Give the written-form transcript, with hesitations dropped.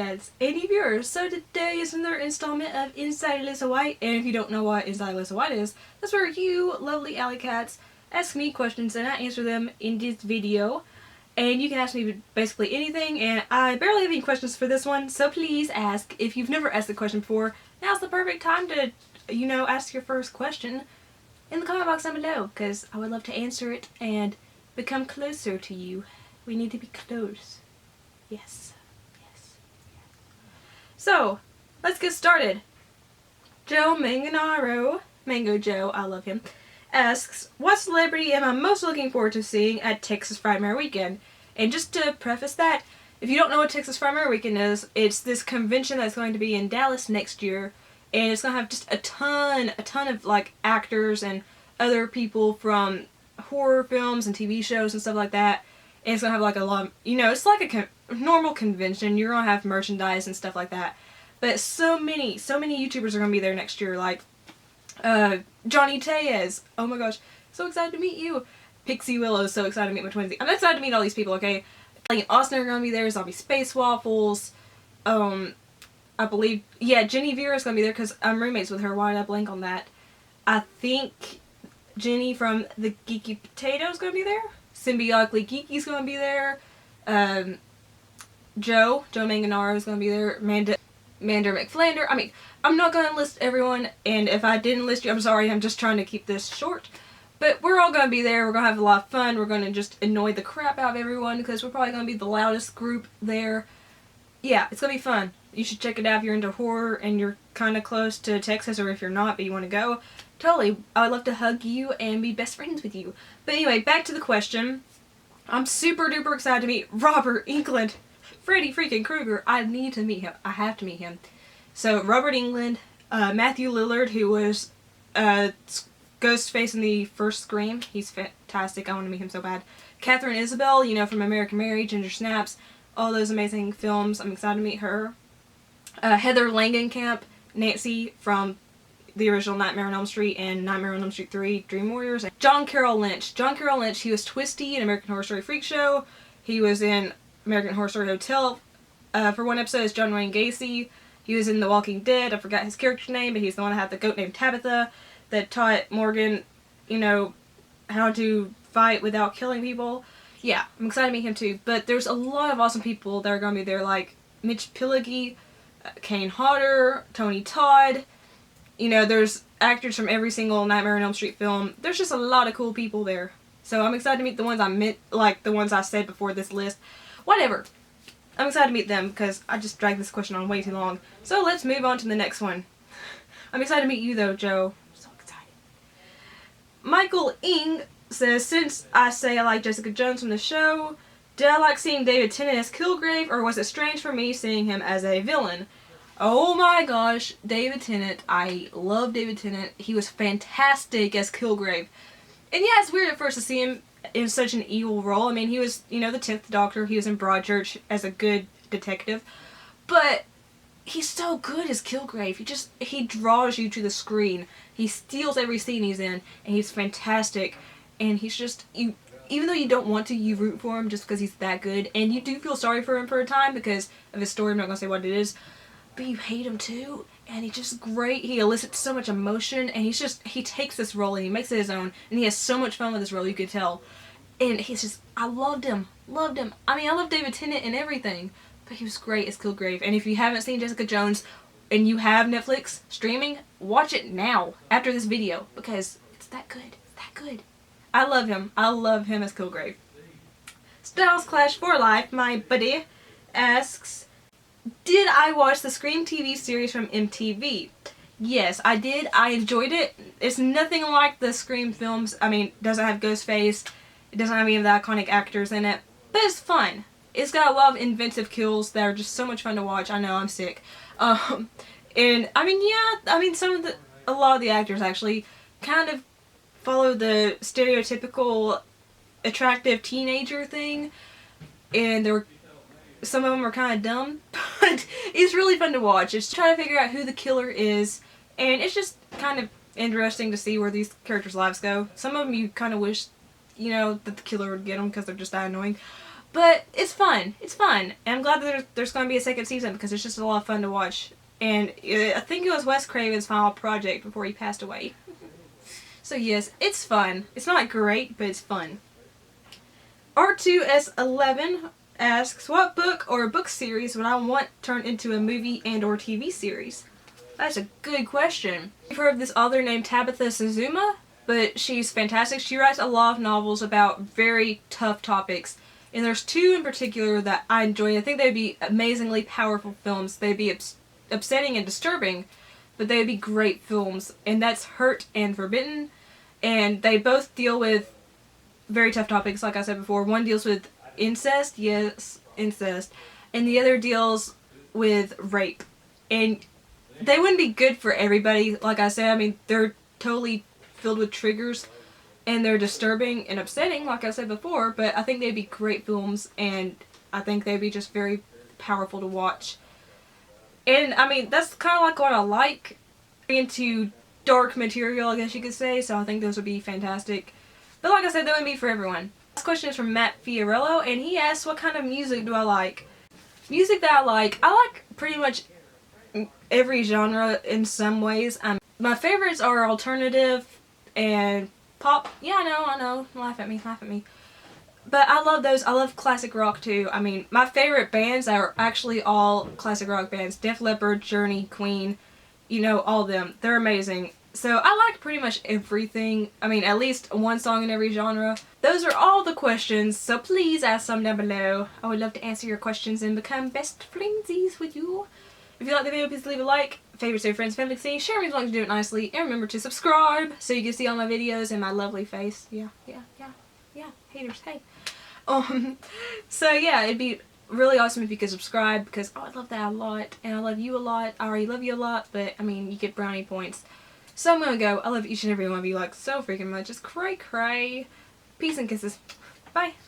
Alycats, any viewers. So today is another installment of Inside Alyssa White, and if you don't know what Inside Alyssa White is, that's where you, lovely Alycats, ask me questions and I answer them in this video. And you can ask me basically anything, and I barely have any questions for this one, so please ask. If you've never asked a question before, now's the perfect time to, ask your first question in the comment box down below, because I would love to answer it and become closer to you. We need to be close. Yes. So, let's get started. Joe Manganaro, Mango Joe, I love him, asks, what celebrity am I most looking forward to seeing at Texas Frightmare Weekend? And just to preface that, if you don't know what Texas Frightmare Weekend is, it's this convention that's going to be in Dallas next year, and it's going to have just a ton of like actors and other people from horror films and TV shows and stuff like that. And it's going to have like a lot, it's like a normal convention. You're going to have merchandise and stuff like that. But so many YouTubers are going to be there next year, like Johnny Tellez. Oh my gosh, so excited to meet you. Pixie Willow, so excited to meet my twinsy. I'm excited to meet all these people, okay? Like Austin are going to be there, Zombie Space Waffles, I believe, yeah, Jenny Vera is going to be there because I'm roommates with her. Why did I blank on that? I think Jenny from the Geeky Potato is going to be there. Symbiotically Geeky's going to be there. Joe Manganaro is going to be there. Mander McFlander. I mean, I'm not going to list everyone, and if I didn't list you, I'm sorry. I'm just trying to keep this short. But we're all going to be there. We're going to have a lot of fun. We're going to just annoy the crap out of everyone because we're probably going to be the loudest group there. Yeah, it's going to be fun. You should check it out if you're into horror and you're kind of close to Texas, or if you're not but you want to go. Totally. I would love to hug you and be best friends with you. But anyway, back to the question. I'm super duper excited to meet Robert Englund. Freddy freaking Krueger. I need to meet him. I have to meet him. So, Robert Englund, Matthew Lillard, who was Ghostface in the first Scream. He's fantastic. I want to meet him so bad. Catherine Isabel, from American Mary, Ginger Snaps, all those amazing films. I'm excited to meet her. Heather Langenkamp, Nancy from the original Nightmare on Elm Street and Nightmare on Elm Street 3, Dream Warriors. John Carroll Lynch. John Carroll Lynch, he was Twisty in American Horror Story Freak Show. He was in American Horror Story Hotel for one episode as John Wayne Gacy. He was in The Walking Dead. I forgot his character name, but he's the one that had the goat named Tabitha that taught Morgan, how to fight without killing people. Yeah, I'm excited to meet him too. But there's a lot of awesome people that are going to be there, like Mitch Pileggi, Kane Hodder, Tony Todd. There's actors from every single Nightmare on Elm Street film. There's just a lot of cool people there. So I'm excited to meet the ones the ones I said before this list. Whatever. I'm excited to meet them because I just dragged this question on way too long. So let's move on to the next one. I'm excited to meet you though, Joe. I'm so excited. Michael Ing says, since I say I like Jessica Jones from the show, did I like seeing David Tennant as Kilgrave, or was it strange for me seeing him as a villain? Oh my gosh, David Tennant. I love David Tennant. He was fantastic as Kilgrave. And yeah, it's weird at first to see him in such an evil role. I mean, he was, the 10th Doctor. He was in Broadchurch as a good detective. But he's so good as Kilgrave. He draws you to the screen. He steals every scene he's in, and he's fantastic. And he's just, even though you don't want to, you root for him just because he's that good. And you do feel sorry for him for a time because of his story. I'm not going to say what it is. But you hate him too, and he's just great. He elicits so much emotion, and he takes this role and he makes it his own, and he has so much fun with this role, you could tell. And I loved him. I mean, I love David Tennant and everything, but he was great as Kilgrave. And if you haven't seen Jessica Jones, and you have Netflix streaming, watch it now, after this video, because it's that good. I love him. I love him as Kilgrave. Styles Clash for Life, my buddy, asks, did I watch the Scream TV series from MTV? Yes, I did. I enjoyed it. It's nothing like the Scream films. I mean, it doesn't have Ghostface. It doesn't have any of the iconic actors in it. But it's fun. It's got a lot of inventive kills that are just so much fun to watch. I know, I'm sick. And, I mean, yeah, a lot of the actors actually kind of follow the stereotypical attractive teenager thing. And some of them are kind of dumb, but it's really fun to watch. It's trying to figure out who the killer is, and it's just kind of interesting to see where these characters' lives go. Some of them you kind of wish, that the killer would get them because they're just that annoying. But it's fun. It's fun. And I'm glad that there's going to be a second season because it's just a lot of fun to watch. And I think it was Wes Craven's final project before he passed away. So yes, it's fun. It's not great, but it's fun. R2S11 asks, what book or book series would I want turned into a movie and or TV series? That's a good question. I've heard of this author named Tabitha Suzuma, but she's fantastic. She writes a lot of novels about very tough topics. And there's two in particular that I enjoy. I think they'd be amazingly powerful films. They'd be upsetting and disturbing, but they'd be great films. And that's Hurt and Forbidden. And they both deal with very tough topics, like I said before. One deals with incest, yes, incest. And the other deals with rape. And they wouldn't be good for everybody, like I said. I mean, they're totally filled with triggers. And they're disturbing and upsetting, like I said before, but I think they'd be great films, and I think they'd be just very powerful to watch. And, I mean, that's kind of like what I like, into dark material, I guess you could say, so I think those would be fantastic. But like I said, they wouldn't be for everyone. This question is from Matt Fiorello, and he asks, what kind of music do I like? Music that I like pretty much every genre in some ways. My favorites are alternative and pop. Yeah, I know. Laugh at me. But I love those. I love classic rock too. I mean, my favorite bands are actually all classic rock bands. Def Leppard, Journey, Queen, all of them. They're amazing. So I like pretty much everything. I mean, at least one song in every genre. Those are all the questions, so please ask some down below. I would love to answer your questions and become best friendsies with you. If you like the video, please leave a like. Favorites to your friends, family, share me as long as you do it nicely. And remember to subscribe so you can see all my videos and my lovely face. Yeah. Haters, hey. So yeah, it'd be really awesome if you could subscribe because I love that a lot. And I love you a lot. I already love you a lot, but I mean, you get brownie points. So I'm gonna go. I love each and every one of you like so freaking much. It's cray cray. Peace and kisses. Bye.